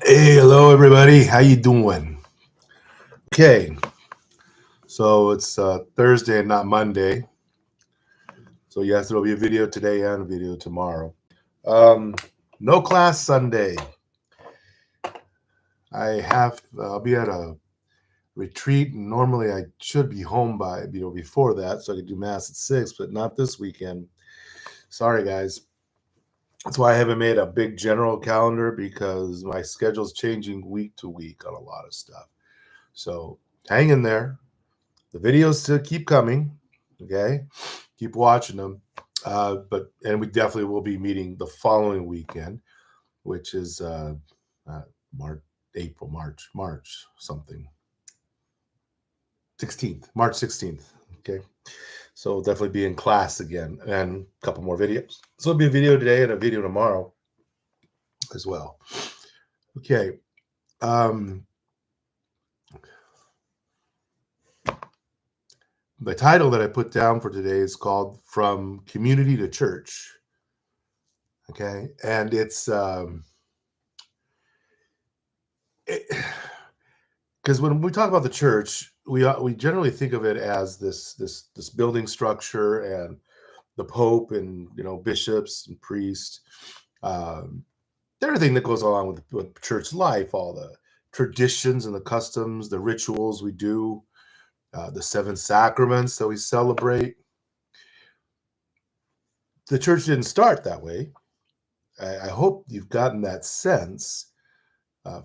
Hey, hello everybody. How you doing? Okay, so it's Thursday and not Monday. So yes, there'll be a video today and a video tomorrow. Um, no class Sunday. I'll be at a retreat, and normally I should be home by before that, so I could do mass at 6, but not this weekend. Sorry, guys. That's why I haven't made a big general calendar because my schedule's changing week to week on a lot of stuff. So hang in there. The videos still keep coming. Okay, keep watching them. And we definitely will be meeting the following weekend, which is uh, March, April, March something. 16th, March 16th. Okay, so we'll definitely be in class again and a couple more videos. So it'll be a video today and a video tomorrow as well. Okay. Um, the title that I put down for today is called From Community to Church. Okay, and it's because when we talk about the church, we generally think of it as this building structure and the Pope and bishops and priests, um, everything that goes along with church life, all the traditions and the customs, the rituals we do, the seven sacraments that we celebrate. The church didn't start that way. I hope you've gotten that sense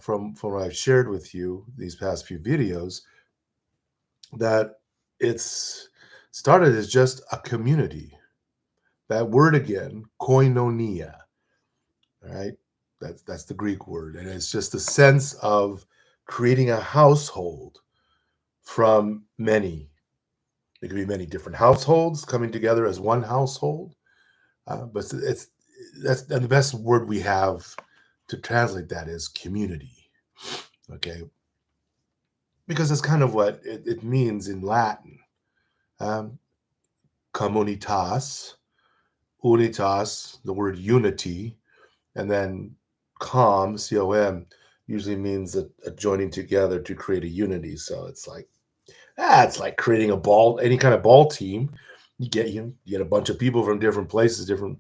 from what I've shared with you these past few videos, that it's started as just a community. That word again, koinonia, right? That's the Greek word, and it's just the sense of creating a household from many. It could be many different households coming together as one household, but that's the best word we have to translate that is community. Okay, because that's kind of what it means in Latin. Um, Communitas, unitas, the word unity, and then com, usually means a joining together to create a unity. So it's like creating a ball, any kind of ball team. You get a bunch of people from different places, different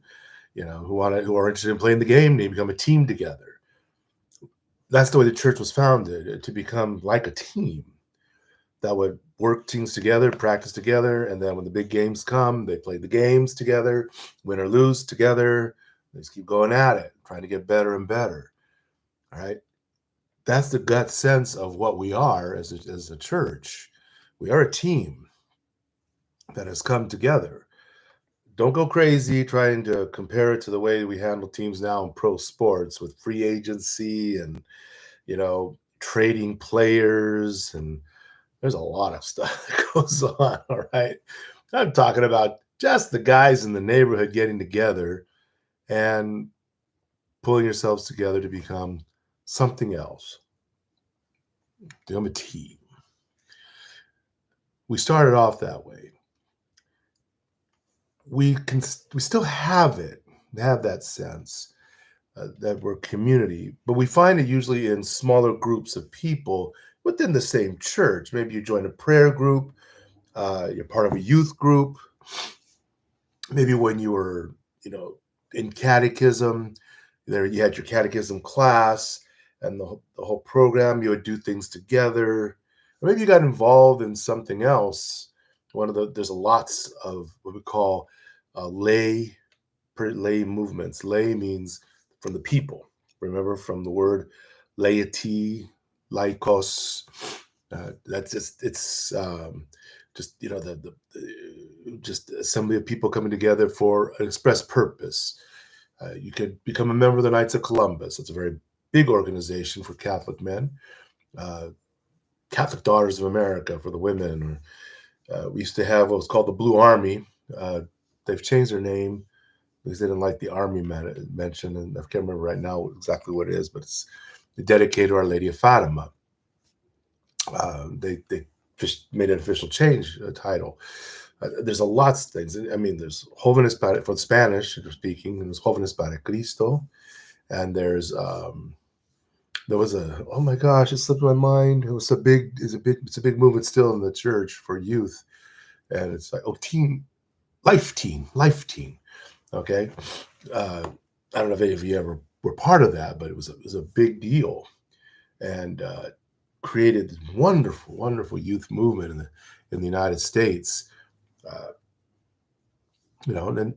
who are interested in playing the game. They become a team together. That's the way the church was founded, to become like a team that would work teams together, practice together, and then when the big games come, they play the games together, win or lose together. They just keep going at it, trying to get better and better. All right, that's the gut sense of what we are as a church. We are a team that has come together. Don't go crazy trying to compare it to the way we handle teams now in pro sports with free agency and trading players, and there's a lot of stuff that goes on. All right, I'm talking about just the guys in the neighborhood getting together and pulling yourselves together to become something else, become a team. We started off that way. We still have that sense that we're community, but we find it usually in smaller groups of people within the same church. Maybe you join a prayer group, you're part of a youth group. Maybe when you were, in catechism, there you had your catechism class and the whole program. You would do things together. Or maybe you got involved in something else. There's lots of what we call lay movements. Lay means from the people. Remember, from the word laity, laikos. That's just just assembly of people coming together for an express purpose. You could become a member of the Knights of Columbus. It's a very big organization for Catholic men. Uh, Catholic Daughters of America for the women. We used to have what was called the Blue Army. They've changed their name because they didn't like the Army mention, and I can't remember right now exactly what it is, but it's dedicated to Our Lady of Fatima. They just made an official change title. There's a lots of things. I mean, there's Jóvenes para, for Spanish speaking, and there's Jóvenes para Cristo, And there was a, oh my gosh, it slipped my mind. It was a big, it's a big movement still in the church for youth. And it's like, oh, life team. Okay. Uh, I don't know if any of you ever were part of that, but it was a big deal. And created this wonderful, wonderful youth movement in the United States. Uh, and then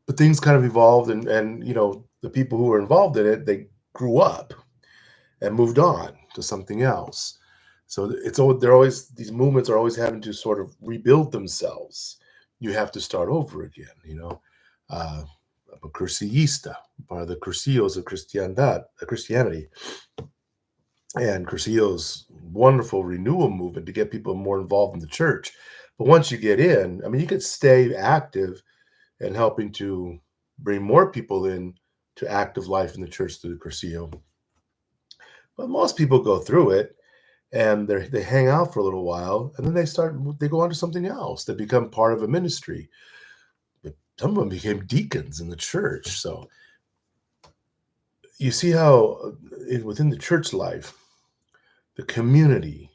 but things kind of evolved, and the people who were involved in it, they grew up and moved on to something else. So they're always, these movements are always having to sort of rebuild themselves. You have to start over again. Uh, I'm a Cursilista, part of the Cursillos of Christianity, and Cursillo's wonderful renewal movement to get people more involved in the church. But once you get in, I mean, you could stay active and helping to bring more people in to active life in the church through the Cursillo. But most people go through it and they hang out for a little while, and then they go on to something else. They become part of a ministry. But some of them became deacons in the church. So you see how within the church life, the community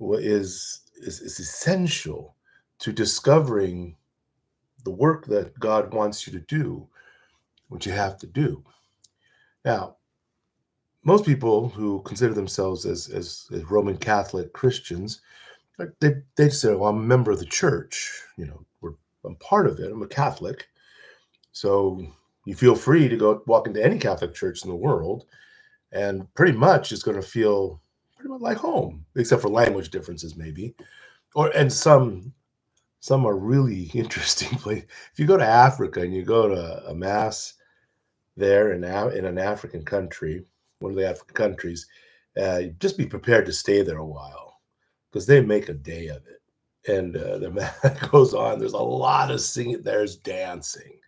is essential to discovering the work that God wants you to do, what you have to do. Now, most people who consider themselves as Roman Catholic Christians, like they say, "Well, I'm a member of the church. I'm part of it. I'm a Catholic, so you feel free to go walk into any Catholic church in the world, and pretty much it's going to feel pretty much like home, except for language differences, maybe, and some are really interesting. Place. If you go to Africa and you go to a mass there in an African country, one of the African countries, just be prepared to stay there a while because they make a day of it. And the mass goes on. There's a lot of singing. There's dancing,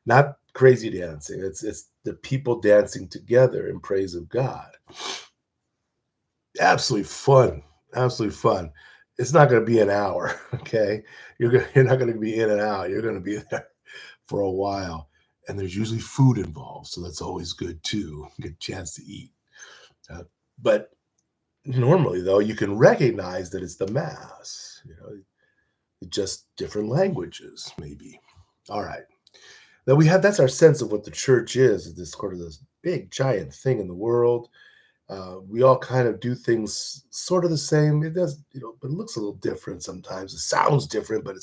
not crazy dancing. It's the people dancing together in praise of God. Absolutely fun. Absolutely fun. It's not going to be an hour. Okay, you're not going to be in and out. You're going to be there for a while, and there's usually food involved, so that's always good too. Get a chance to eat. But normally, though, you can recognize that it's the mass. Just different languages, maybe. All right. Now that's our sense of what the church is. This sort of this big giant thing in the world. We all kind of do things sort of the same. It does, but it looks a little different sometimes. It sounds different, but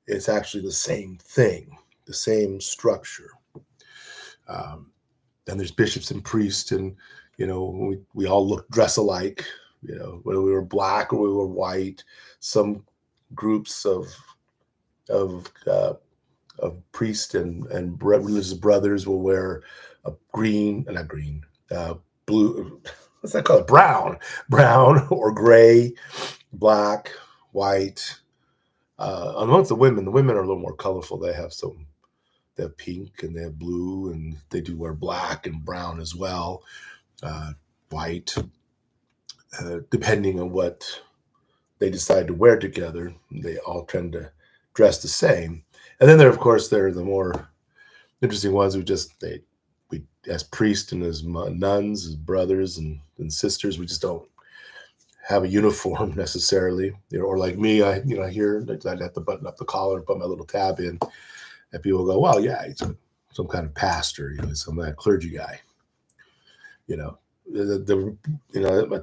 it's actually the same thing, the same structure. Um, and there's bishops and priests, and we all dress alike. Whether we were black or we were white. Some groups of uh, of priests and religious brothers will wear a not green, blue. What's that called? Brown or gray, black, white. Amongst the women are a little more colorful. They have pink and they have blue, and they do wear black and brown as well, uh, white, depending on what they decide to wear together. They all tend to dress the same. And then there are the more interesting ones who we as priests and as nuns, as brothers and sisters, we just don't have a uniform necessarily. Or like me, here I'd have to button up the collar and put my little tab in, and people go, "Well, yeah, he's some kind of pastor, some kind of clergy guy." You know,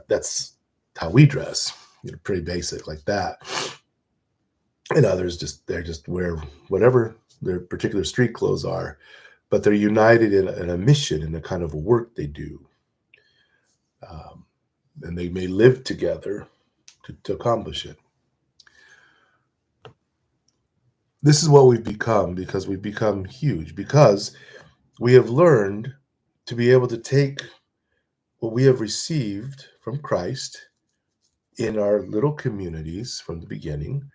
that's how we dress. Pretty basic like that. And others they just wear whatever their particular street clothes are, but they're united in a mission, in a kind of a work they do, um, and they may live together to accomplish it. This is what we've become because we've become huge, because we have learned to be able to take what we have received from Christ in our little communities from the beginning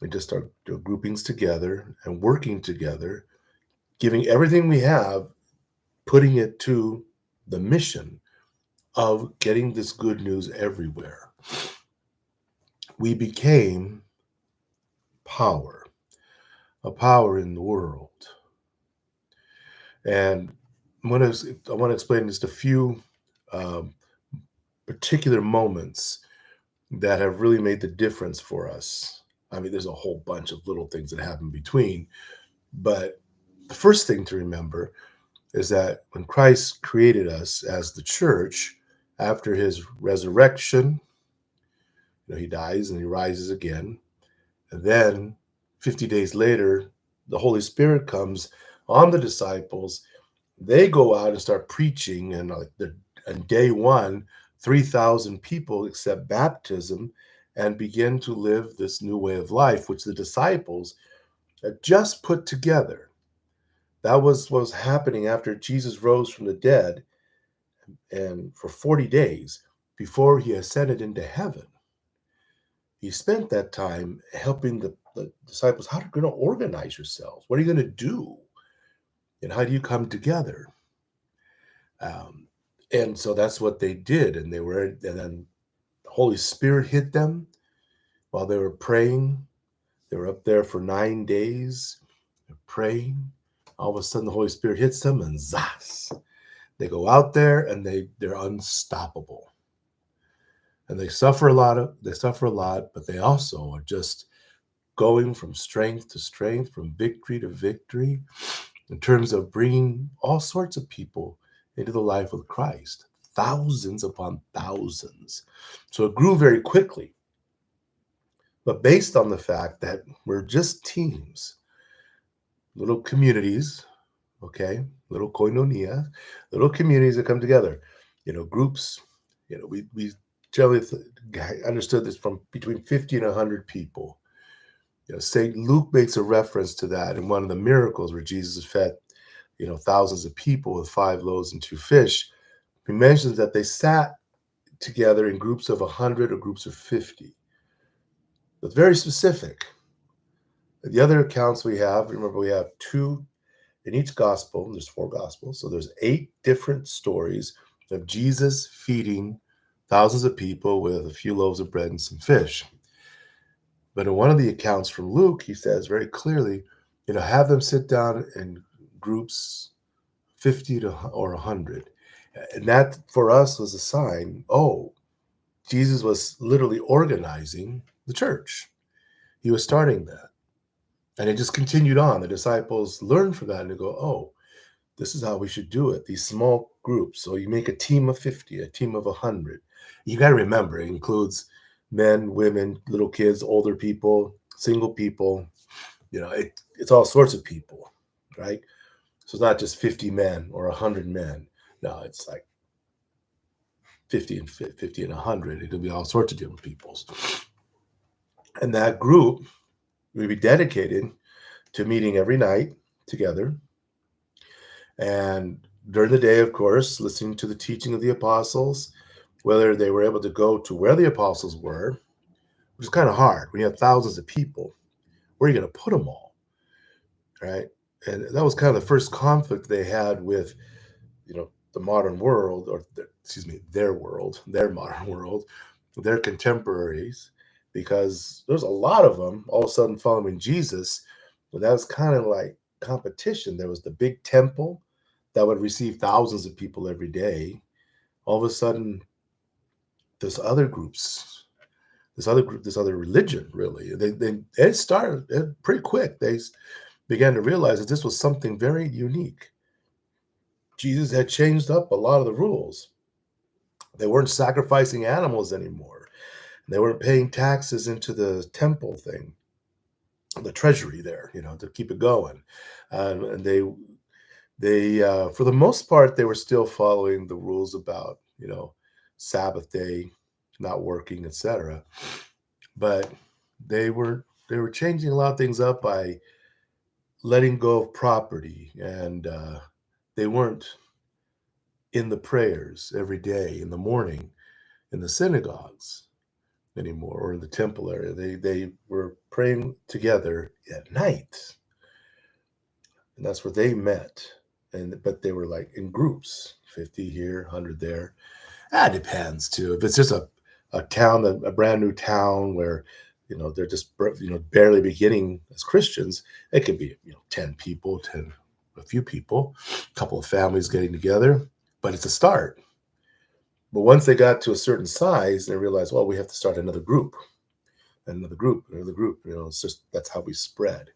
and just start groupings together and working together, giving everything we have, putting it to the mission of getting this good news everywhere. We became power, a power in the world. And I want to explain just a few um, particular moments that have really made the difference for us. I mean, there's a whole bunch of little things that happen between, but the first thing to remember is that when Christ created us as the church, after his resurrection, he dies and he rises again. And then 50 days later, the Holy Spirit comes on the disciples. They go out and start preaching, and on day one, 3,000 people accept baptism and begin to live this new way of life, which the disciples had just put together. That was what was happening after Jesus rose from the dead and for 40 days before he ascended into heaven. He spent that time helping the disciples. How are you going to organize yourselves? What are you going to do? And how do you come together? Um, and so that's what they did. And then the Holy Spirit hit them while they were praying. They were up there for 9 days. They're praying. All of a sudden, the Holy Spirit hits them, and zas! They go out there, and they're unstoppable. And they suffer a lot. But they also are just going from strength to strength, from victory to victory, in terms of bringing all sorts of people into the life of Christ, thousands upon thousands. So it grew very quickly, but based on the fact that we're just teams, little communities, okay, little koinonia, little communities that come together, groups, we generally understood this from between 50 and 100 people. St. Luke makes a reference to that in one of the miracles where Jesus fed, thousands of people with 5 loaves and 2 fish. He mentions that they sat together in groups of 100 or groups of 50. It's very specific. The other accounts we have, remember, we have 2 in each gospel. There's 4 gospels, so there's 8 different stories of Jesus feeding thousands of people with a few loaves of bread and some fish. But in one of the accounts from Luke, he says very clearly, have them sit down in groups 50 to or 100. And that for us was a sign, Jesus was literally organizing the church. He was starting that. And it just continued on. The disciples learned from that and they go, this is how we should do it. These small groups. So you make a team of 50, a team of 100. You got to remember, it includes men, women, little kids, older people, single people. It's all sorts of people, right? So it's not just 50 men or 100 men. No, it's like 50 and 100. It could be all sorts of different peoples. And that group would be dedicated to meeting every night together. And during the day, of course, listening to the teaching of the apostles, whether they were able to go to where the apostles were, which is kind of hard when you have thousands of people. Where are you going to put them all? Right? And that was kind of the first conflict they had with, the modern world, or their world, their modern world, their contemporaries, because there's a lot of them all of a sudden following Jesus. But that was kind of like competition. There was the big temple that would receive thousands of people every day. All of a sudden, there's other groups, this other religion, really. They started pretty quick. They began to realize that this was something very unique. Jesus had changed up a lot of the rules. They weren't sacrificing animals anymore. They weren't paying taxes into the temple thing, the treasury there, to keep it going. And they for the most part, they were still following the rules about, Sabbath day, not working, etc. But they were changing a lot of things up by letting go of property, and they weren't in the prayers every day in the morning in the synagogues anymore, or in the temple area. They were praying together at night, and that's where they met. But they were like in groups, 50 here, 100 there. That depends too. If it's just a town, a brand new town where they're just barely beginning as Christians, it could be 10 people, 10. a few people, a couple of families getting together, but it's a start. But once they got to a certain size, they realized, well, we have to start another group, another group, another group. It's just that's how we spread,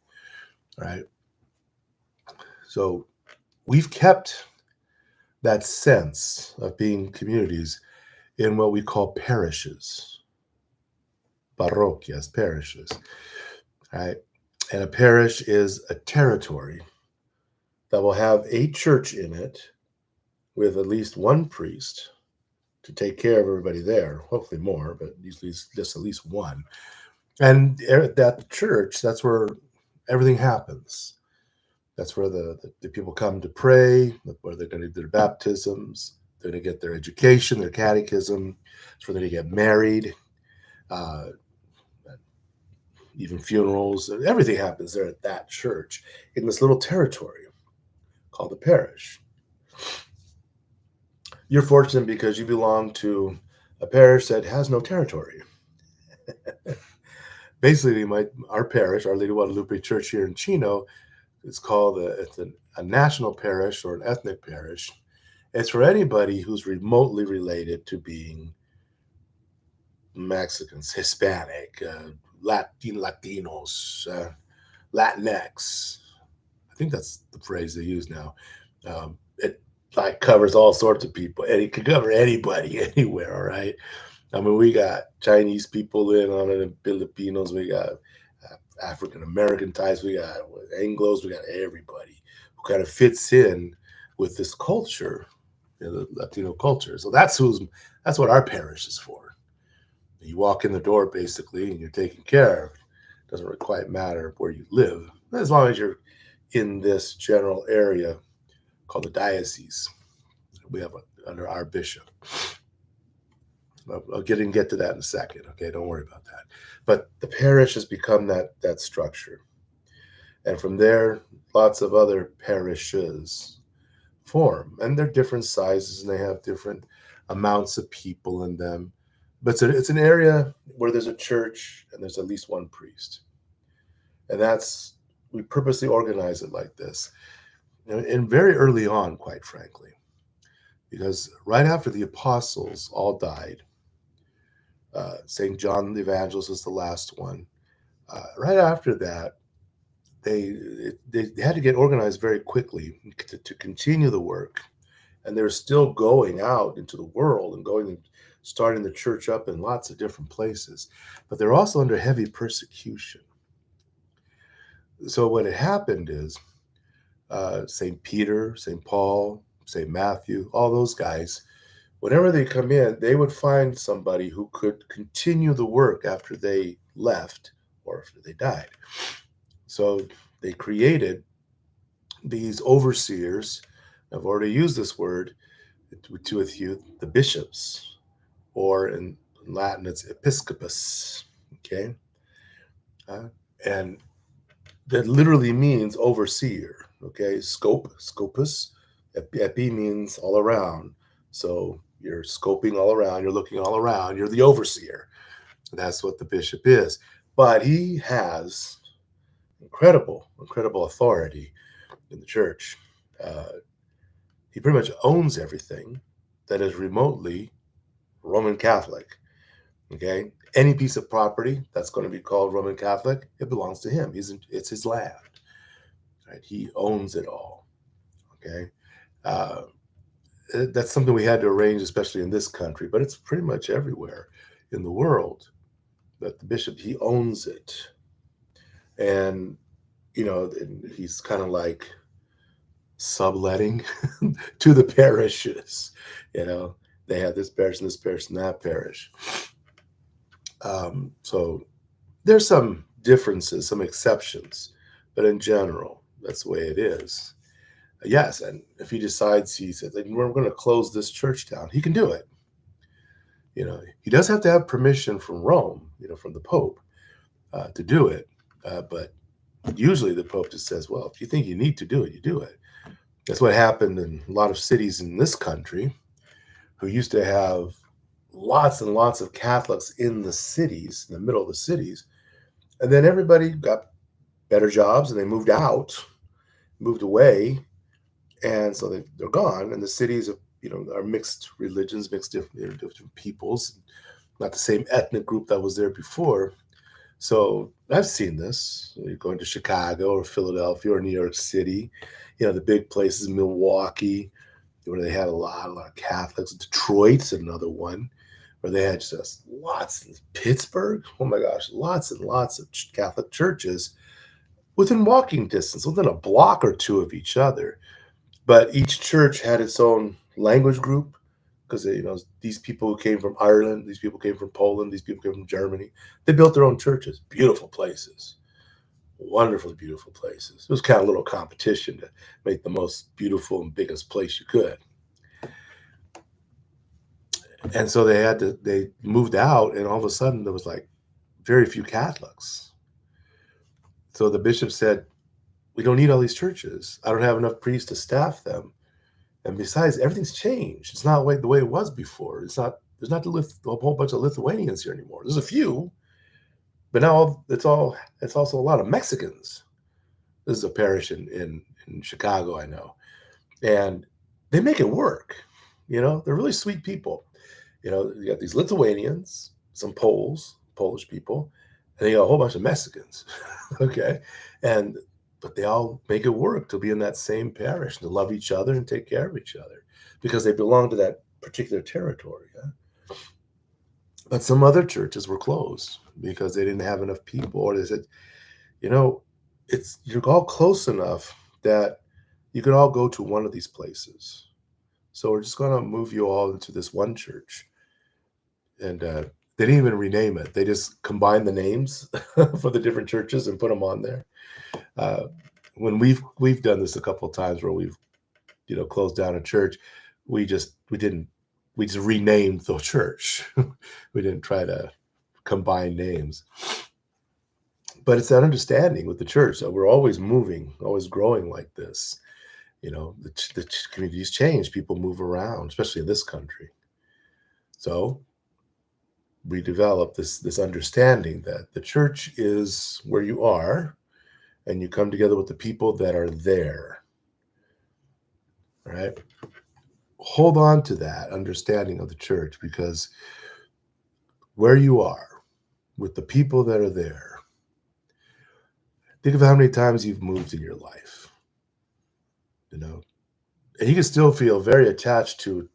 right? So we've kept that sense of being communities in what we call parishes, parroquias, parishes, right? And a parish is a territory that will have a church in it with at least one priest to take care of everybody there, hopefully more, but usually just at least one. And that church, that's where everything happens. That's where the people come to pray, where they're going to do their baptisms, they're going to get their education, their catechism. It's where they're going to get married, uh, even funerals. Everything happens there at that church in this little territory called the parish. You're fortunate because you belong to a parish that has no territory. Basically, our parish, Our Lady of Guadalupe Church here in Chino, it's called a national parish or an ethnic parish. It's for anybody who's remotely related to being Mexicans, Hispanic, Latinos, Latinx. I think that's the phrase they use now. It like covers all sorts of people, and it can cover anybody anywhere. All right. I mean, we got Chinese people in on it, and Filipinos. We got African American types. We got Anglos. We got everybody who kind of fits in with this culture, the Latino culture. So that's what our parish is for. You walk in the door basically, and you're taken care of. It doesn't quite matter where you live, as long as you're in this general area called the diocese. We have under our bishop. I'll get to that in a second. Okay, don't worry about that. But the parish has become that structure, and from there, lots of other parishes form, and they're different sizes, and they have different amounts of people in them. But it's an area where there's a church and there's at least one priest, and we purposely organize it like this, and very early on, quite frankly, because right after the apostles all died. St. John the Evangelist was the last one. Right after that, they they had to get organized very quickly to continue the work, and they're still going out into the world and going and starting the church up in lots of different places, but they're also under heavy persecution. So what had happened is St. Peter, St. Paul, St. Matthew, all those guys, whenever they come in, they would find somebody who could continue the work after they left or after they died. So they created these overseers. I've already used this word with you, the bishops, or in Latin, it's episcopus. Okay. And that literally means overseer. Okay. Scopus. Epi means all around. So you're scoping all around, you're looking all around, you're the overseer. That's what the bishop is. But he has incredible authority in the church. He pretty much owns everything that is remotely Roman Catholic. Okay, any piece of property that's going to be called Roman Catholic, it belongs to him. It's his land. Right? He owns it all. Okay, that's something we had to arrange, especially in this country, but it's pretty much everywhere in the world that the bishop he owns it, and he's kind of like subletting to the parishes. They have this parish and this parish and that parish. So there's some differences, some exceptions, but in general, that's the way it is. Yes, and if he decides, he says, we're going to close this church down, he can do it. He does have to have permission from Rome, from the Pope, to do it. But usually the Pope just says, well, if you think you need to do it, you do it. That's what happened in a lot of cities in this country who used to have lots and lots of Catholics in the cities, in the middle of the cities. And then everybody got better jobs and they moved away. and so they're gone. And the cities are mixed religions, mixed different peoples, not the same ethnic group that was there before. So I've seen this. You're going to Chicago or Philadelphia or New York City, the big places, Milwaukee, where they had a lot of Catholics. Detroit's another one where they had just lots. Pittsburgh, oh my gosh, lots and lots of Catholic churches within walking distance, within a block or two of each other. But each church had its own language group because these people who came from Ireland, these people came from Poland, these people came from Germany. They built their own churches, beautiful places, wonderfully beautiful places. It was kind of a little competition to make the most beautiful and biggest place you could. And so they moved out, and all of a sudden there was like very few Catholics. So the bishop said, "We don't need all these churches. I don't have enough priests to staff them. And besides, everything's changed. It's not the way it was before. There's not a whole bunch of Lithuanians here anymore. There's a few, but now it's also a lot of Mexicans." This is a parish in Chicago, I know, and they make it work. They're really sweet people. You got these Lithuanians, some Polish people, and they got a whole bunch of Mexicans. Okay, and but they all make it work to be in that same parish, to love each other and take care of each other because they belong to that particular territory. Yeah? But some other churches were closed because they didn't have enough people, or they said, you know, you're all close enough that you could all go to one of these places. So we're just going to move you all into this one church. And they didn't even rename it. They just combined the names for the different churches and put them on there. Uh, when we've done this a couple of times where we've closed down a church, we just renamed the church. We didn't try to combine names. But it's that understanding with the church that we're always moving, always growing like this. The communities change, people move around, especially in this country. So we develop this understanding that the church is where you are, and you come together with the people that are there. All right. Hold on to that understanding of the church, because where you are with the people that are there, think of how many times you've moved in your life, and you can still feel very attached to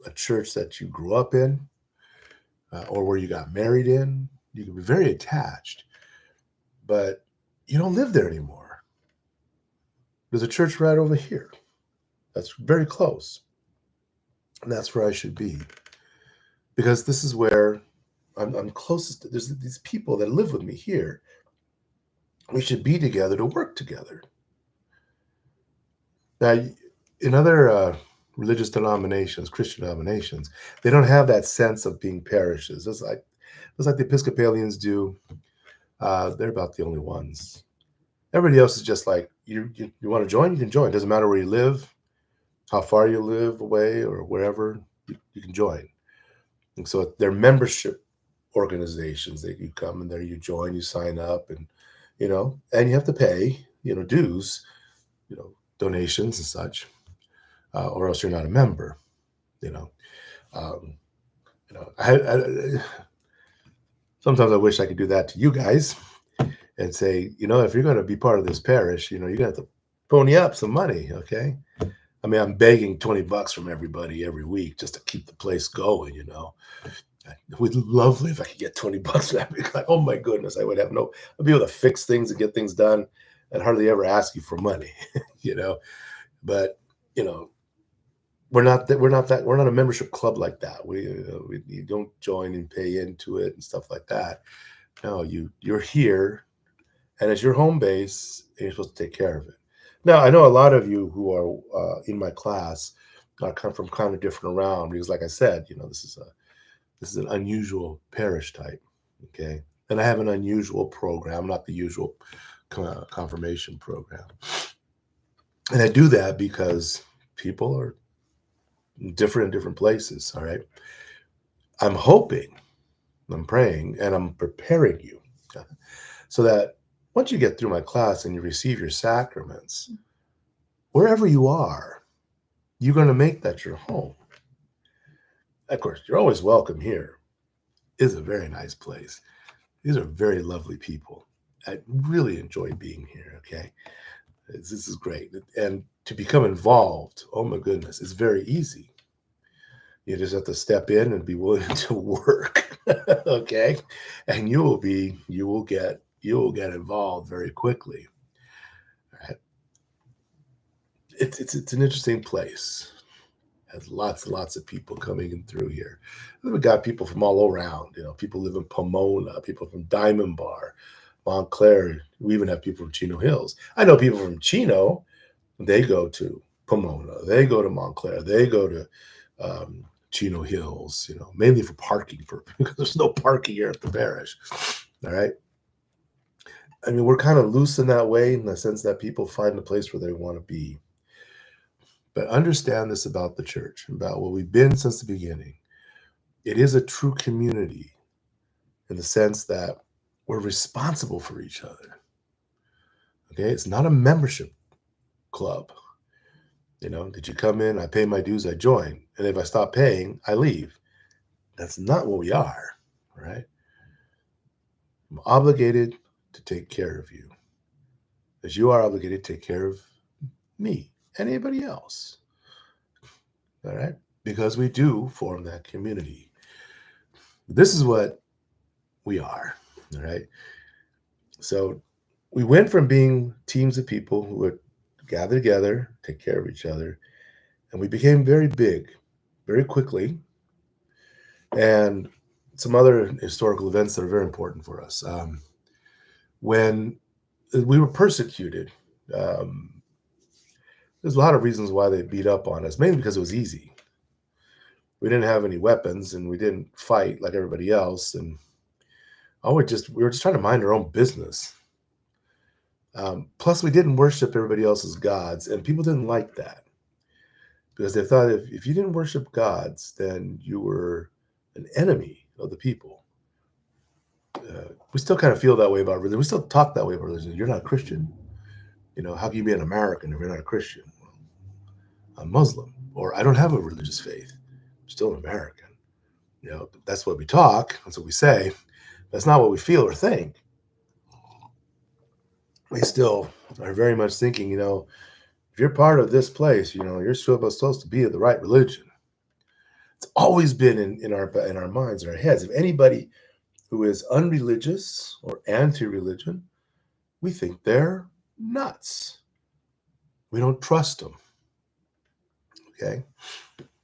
a church that you grew up in, or where you got married in. You can be very attached, but you don't live there anymore. There's a church right over here that's very close, and that's where I should be, because this is where I'm closest. There's these people that live with me here. We should be together to work together. Now, in other religious denominations, Christian denominations, they don't have that sense of being parishes. It's like the Episcopalians do. They're about the only ones. Everybody else is just like, you want to join, you can join. Doesn't matter where you live, how far you live away, or wherever, you can join. And so they're membership organizations that you come and there you join, you sign up, and and you have to pay dues, donations and such, or else you're not a member. You know, um, sometimes I wish I could do that to you guys and say, if you're going to be part of this parish, you're going to have to pony up some money. Okay. I mean, I'm begging $20 from everybody every week just to keep the place going. It would be lovely if I could get $20 from that. Like, oh my goodness, I'd be able to fix things and get things done and hardly ever ask you for money, but we're not a membership club like that. You don't join and pay into it and stuff like that. No, you're here, and it's your home base, and you're supposed to take care of it. Now, I know a lot of you who are in my class come from kind of different around, because, like I said, this is an unusual parish type, okay? And I have an unusual program, not the usual confirmation program. And I do that because people are different in different places, all right? I'm hoping, I'm praying, and I'm preparing you so that once you get through my class and you receive your sacraments, wherever you are, you're going to make that your home. Of course, you're always welcome here. It's a very nice place. These are very lovely people. I really enjoy being here. Okay. This is great. And to become involved, oh my goodness, it's very easy. You just have to step in and be willing to work. Okay. And you will get involved very quickly. Right? It's an interesting place. Has lots and lots of people coming in through here. And we got people from all around. People live in Pomona, people from Diamond Bar, Montclair. We even have people from Chino Hills. I know people from Chino. They go to Pomona. They go to Montclair. They go to Chino Hills. Mainly for parking, because there's no parking here at the parish. All right. I mean, we're kind of loose in that way, in the sense that people find a place where they want to be. But understand this about the church, about what we've been since the beginning. It is a true community in the sense that we're responsible for each other. Okay, it's not a membership club. Did you come in? I pay my dues, I join. And if I stop paying, I leave. That's not what we are, right? I'm obligated to take care of you, as you are obligated to take care of me and anybody else. All right? Because we do form that community. This is what we are. All right. So we went from being teams of people who would gather together, take care of each other, and we became very big very quickly. And some other historical events that are very important for us. When we were persecuted, um, there's a lot of reasons why they beat up on us, mainly because it was easy. We didn't have any weapons and we didn't fight like everybody else. And we were just trying to mind our own business. Plus, we didn't worship everybody else's gods, and people didn't like that because they thought if you didn't worship gods, then you were an enemy of the people. We still kind of feel that way about religion. We still talk that way about religion. You're not a Christian. How can you be an American if you're not a Christian? Well, I'm Muslim, or I don't have a religious faith. I'm still an American. That's what we talk. That's what we say. That's not what we feel or think. We still are very much thinking, if you're part of this place, you're supposed to be of the right religion. It's always been in our minds, in our heads. If anybody who is unreligious or anti-religion, we think they're nuts. We don't trust them. Okay.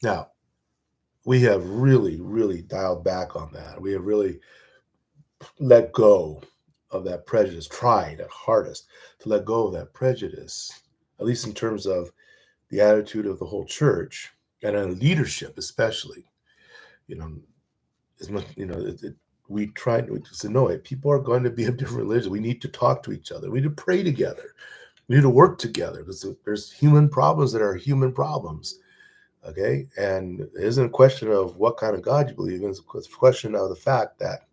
Now, we have really, really dialed back on that. We have really let go of that prejudice, tried at hardest to let go of that prejudice, at least in terms of the attitude of the whole church and in leadership, especially. You know, as much, we try to say, no, people are going to be of different religions. We need to talk to each other. We need to pray together. We need to work together because there's human problems that are human problems. Okay. And it isn't a question of what kind of God you believe in. It's a question of the fact that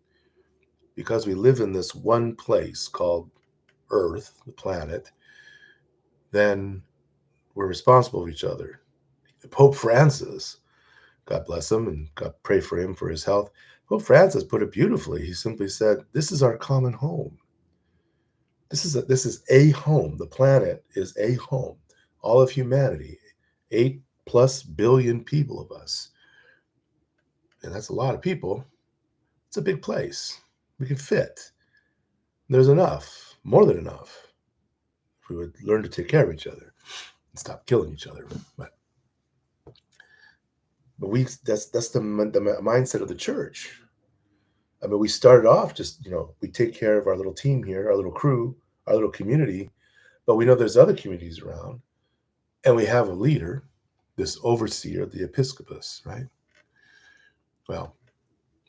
because we live in this one place called Earth, the planet, then we're responsible for each other. Pope Francis, God bless him and God pray for him for his health. Pope Francis put it beautifully. He simply said, "This is our common home. This is a home. The planet is a home. All of humanity, 8+ billion people of us, and that's a lot of people. It's a big place. We can fit. There's enough, more than enough, if we would learn to take care of each other and stop killing each other." But that's the mindset of the church. I mean, we started off just, we take care of our little team here, our little crew, our little community, but we know there's other communities around, and we have a leader, this overseer, the episcopus, right? Well,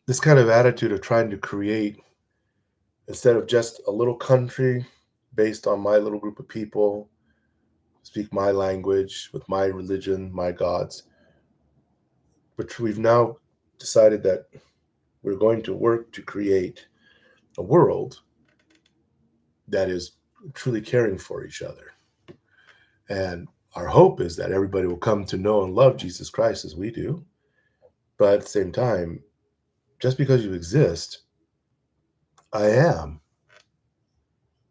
this kind of attitude of trying to create, instead of just a little country based on my little group of people, speak my language with my religion, my gods, but we've now decided that we're going to work to create a world that is truly caring for each other. And Our hope is that everybody will come to know and love Jesus Christ as we do. But at the same time, just because you exist, I am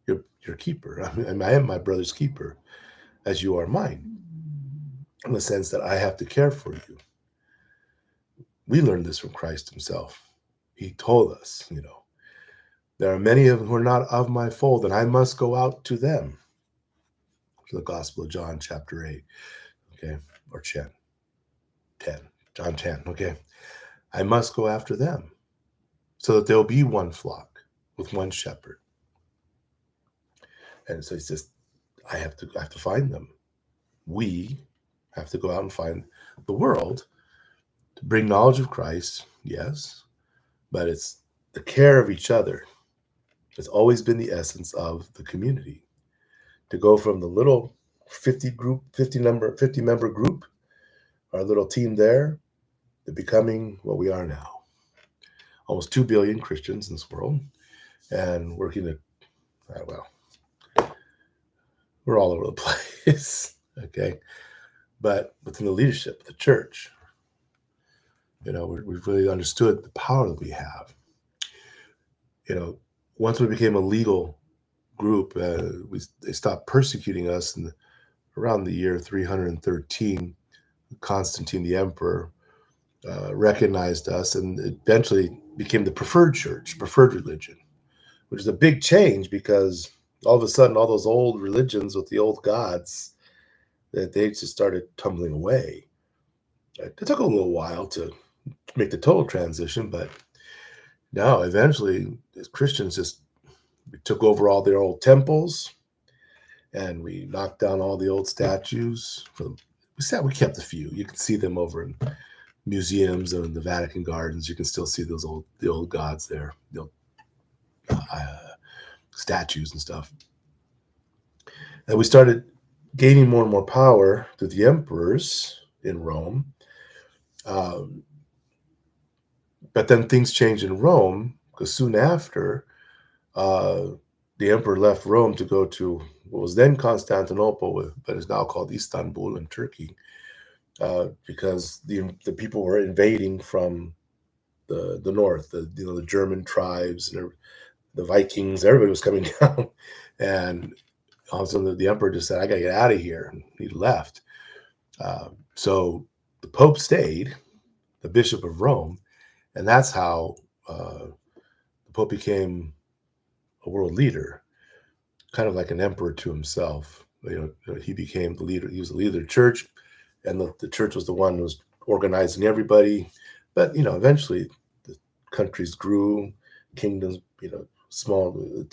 your keeper. I am my brother's keeper, as you are mine, in the sense that I have to care for you. We learned this from Christ himself. He told us, there are many of them who are not of my fold, and I must go out to them. The Gospel of John, chapter 8, okay, or 10, John 10, okay. I must go after them so that there'll be one flock with one shepherd. And so he says, I have to find them. We have to go out and find the world to bring knowledge of Christ, yes, but it's the care of each other. It's always been the essence of the community. To go from the little 50 member group, our little team there, to becoming what we are now. Almost 2 billion Christians in this world, and working at, well, we're all over the place, okay? But within the leadership of the church, we've really understood the power that we have. Once we became a legal group, they stopped persecuting us around the year 313. Constantine the emperor recognized us and eventually became the preferred church, preferred religion, which is a big change because all of a sudden all those old religions with the old gods, that they just started tumbling away. It took a little while to make the total transition, but now eventually as Christians we took over all their old temples and we knocked down all the old statues. We kept a few. You can see them over in museums and in the Vatican gardens. You can still see the old gods there, the old statues and stuff. And we started gaining more and more power through the emperors in Rome. But then things changed in Rome because soon after, the emperor left Rome to go to what was then Constantinople, but is now called Istanbul in Turkey, because the people were invading from the north, the German tribes and the Vikings. Everybody was coming down, and all of a sudden the emperor just said, "I got to get out of here," and he left. So the Pope stayed, the Bishop of Rome, and that's how the Pope became a world leader, kind of like an emperor to himself. He became the leader. He was the leader of the church, and the church was the one who was organizing everybody. But eventually, the countries grew, kingdoms. Small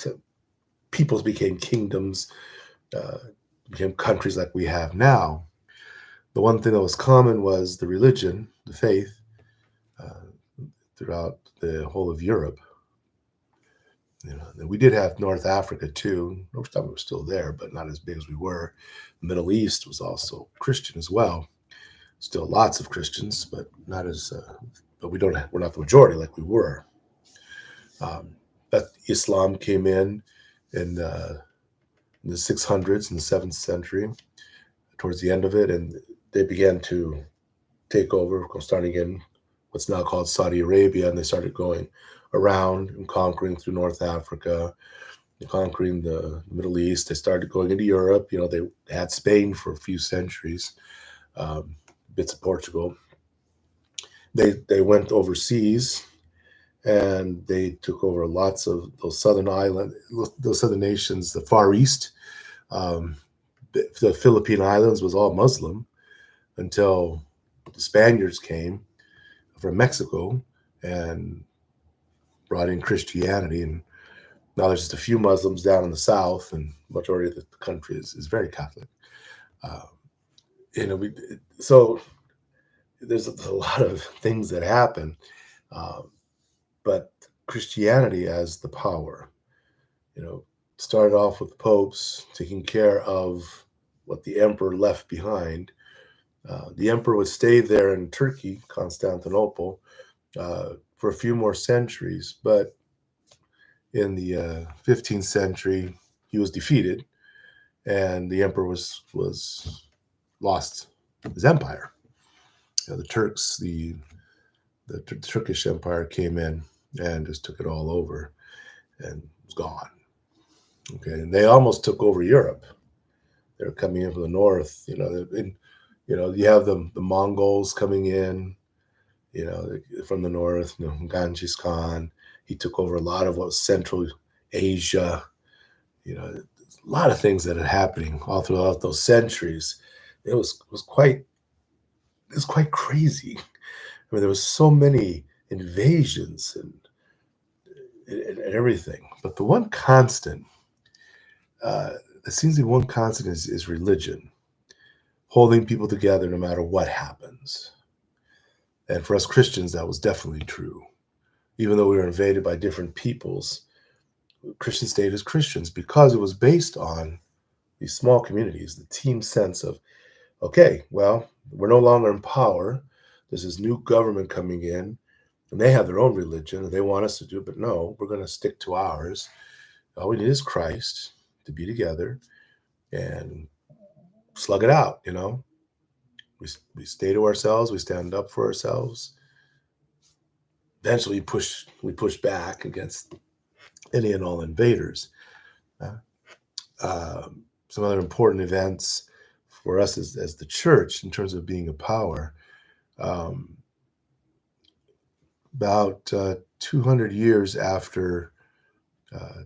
peoples became kingdoms, became countries like we have now. The one thing that was common was the religion, the faith, throughout the whole of Europe. We did have North Africa too. Most of it was still there, but not as big as we were. The Middle East was also Christian as well. Still lots of Christians, but not as. But we're not the majority like we were. But Islam came in the 600s, in the 7th century, towards the end of it, and they began to take over, starting in what's now called Saudi Arabia, and they started going around and conquering through North Africa, conquering the Middle East. They started going into Europe. They had Spain for a few centuries, bits of Portugal. They went overseas, and they took over lots of those southern nations, the Far East. The Philippine Islands was all Muslim until the Spaniards came from Mexico and brought in Christianity, and now there's just a few Muslims down in the south, and majority of the country is very Catholic. So there's a lot of things that happen, but Christianity as the power, started off with popes taking care of what the emperor left behind. The emperor would stay there in Turkey, Constantinople, for a few more centuries, but in the 15th century, he was defeated, and the emperor was lost his empire. The Turks, the Turkish Empire came in and just took it all over and was gone. Okay, and they almost took over Europe. They were coming in from the north. You have the Mongols coming in. From the north. Genghis Khan. He took over a lot of what was Central Asia. A lot of things that had happening all throughout those centuries. It was quite crazy. I mean, there was so many invasions and everything. But the one constant, uh, it seems the one constant is religion, holding people together no matter what happens. And for us Christians, that was definitely true. Even though we were invaded by different peoples, Christian stayed as Christians because it was based on these small communities, the team sense of, okay, well, we're no longer in power. There's this new government coming in, and they have their own religion, and they want us to do, but no, we're going to stick to ours. All we need is Christ to be together and slug it out. We stay to ourselves, we stand up for ourselves. Eventually, we push back against any and all invaders. Uh, some other important events for us as the church in terms of being a power. Um, about 200 years after uh,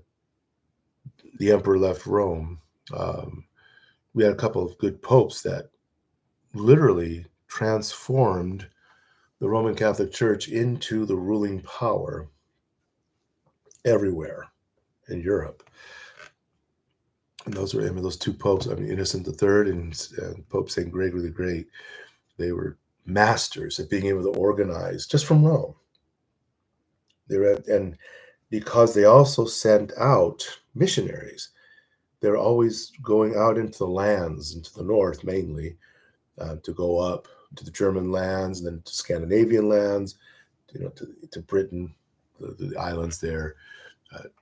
the emperor left Rome, um, we had a couple of good popes that literally transformed the Roman Catholic Church into the ruling power everywhere in Europe. And those two popes, Innocent III and Pope St. Gregory the Great, they were masters at being able to organize just from Rome. And because they also sent out missionaries, they're always going out into the lands, into the north mainly, to go up to the German lands, and then to Scandinavian lands, to Britain, the islands there,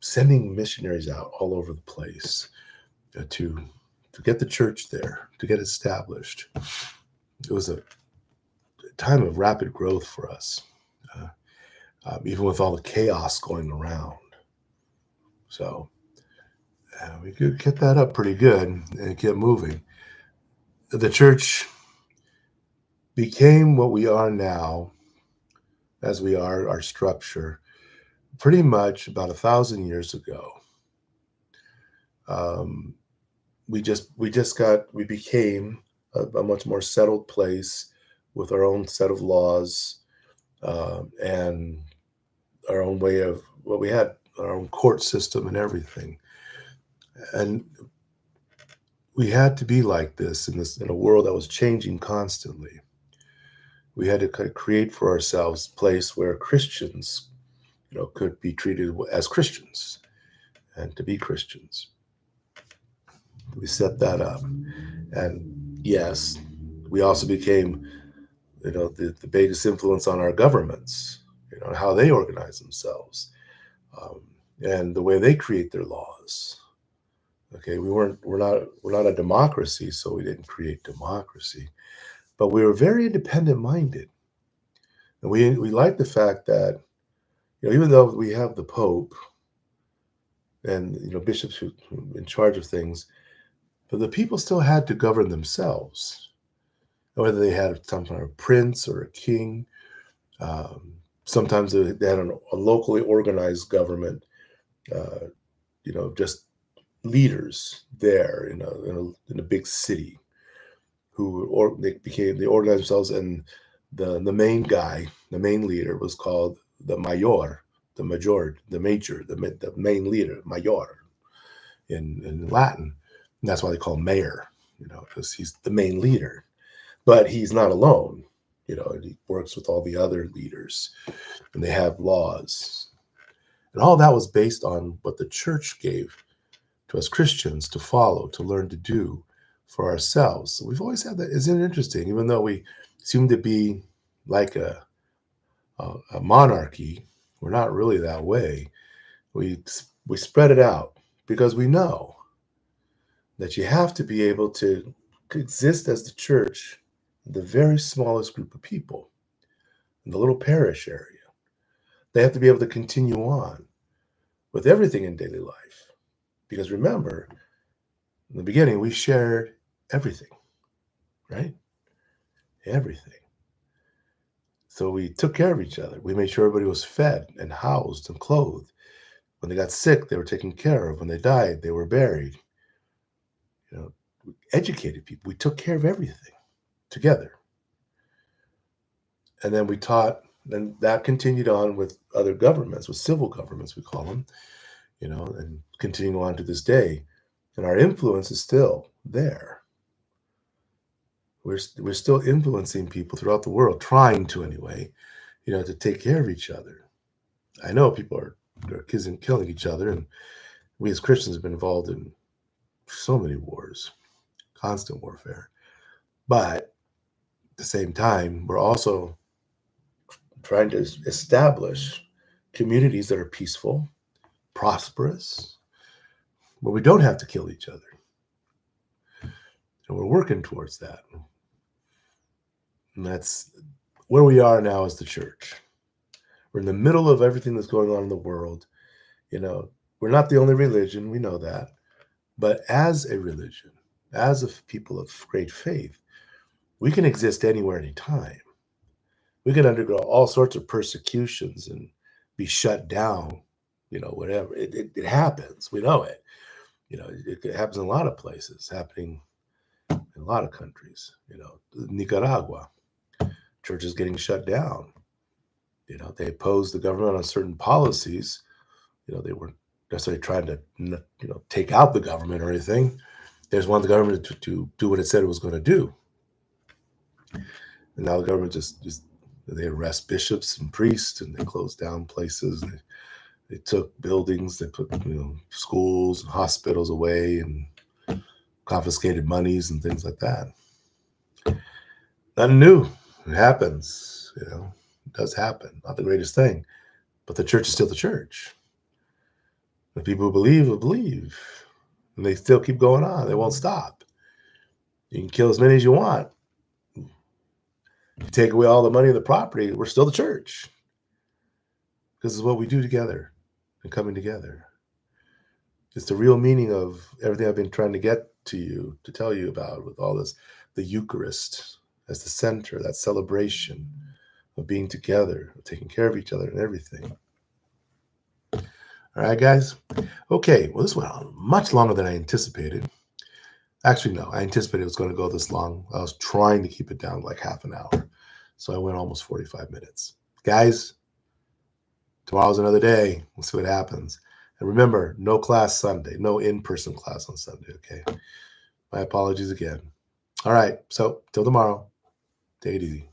sending missionaries out all over the place to get the church there, to get established. It was a time of rapid growth for us, even with all the chaos going around. So we could get that up pretty good and get moving. The church became what we are now, as we are, our structure, pretty much about 1,000 years ago. Um, we became a much more settled place with our own set of laws, and our own way of what we had, our own court system and everything. And we had to be like this in a world that was changing constantly. We had to kind of create for ourselves a place where Christians, could be treated as Christians and to be Christians. We set that up. And yes, we also became, the biggest influence on our governments, how they organize themselves, um, and the way they create their laws. Okay, we're not a democracy, so we didn't create democracy, but we were very independent minded, and we like the fact that, even though we have the Pope and bishops who in charge of things, but the people still had to govern themselves, whether they had some kind of prince or a king. Um, Sometimes they had a locally organized government, uh, just leaders there in a big city they organized themselves, and the main guy, the main leader, was called the main leader, major in Latin. And that's why they call him mayor, because he's the main leader. But he's not alone, and he works with all the other leaders, and they have laws. And all that was based on what the church gave to us Christians to follow, to learn to do for ourselves. So we've always had that. Isn't it interesting? Even though we seem to be like a monarchy, we're not really that way. We spread it out because we know that you have to be able to exist as the church, the very smallest group of people in the little parish area. They have to be able to continue on with everything in daily life. Because remember, in the beginning, we shared everything, right? Everything. So we took care of each other. We made sure everybody was fed and housed and clothed. When they got sick, they were taken care of. When they died, they were buried. You know, we educated people. We took care of everything together. And then we taught, and that continued on with other governments, with civil governments, we call them, and continuing on to this day. And our influence is still there. We're still influencing people throughout the world, trying to anyway, to take care of each other. I know people are killing each other, and we as Christians have been involved in so many wars, constant warfare. But at the same time, we're also trying to establish communities that are peaceful, prosperous, where we don't have to kill each other. And we're working towards that. And that's where we are now as the church. We're in the middle of everything that's going on in the world. We're not the only religion, we know that. But as a religion, as a people of great faith, we can exist anywhere, anytime. We can undergo all sorts of persecutions and be shut down, whatever. It happens. We know it. It happens in a lot of places, happening in a lot of countries. Nicaragua, churches getting shut down. They opposed the government on certain policies. They weren't necessarily trying to, take out the government or anything. They just wanted the government to do what it said it was going to do. And now the government just they arrest bishops and priests, and they close down places. They took buildings, they put schools and hospitals away, and confiscated monies and things like that. Nothing new. It happens. It does happen. Not the greatest thing, but the church is still the church. The people who believe will believe, and they still keep going on. They won't stop. You can kill as many as you want. You take away all the money of the property, we're still the church. This is what we do together and coming together. It's the real meaning of everything I've been trying to get to you, to tell you about with all this, the Eucharist as the center, that celebration of being together, of taking care of each other and everything. All right, guys. Okay, well, this went on much longer than I anticipated. Actually, no, I anticipated it was going to go this long. I was trying to keep it down like half an hour. So I went almost 45 minutes. Guys, tomorrow's another day. We'll see what happens. And remember, no class Sunday, no in-person class on Sunday, okay? My apologies again. All right, so till tomorrow, take it easy.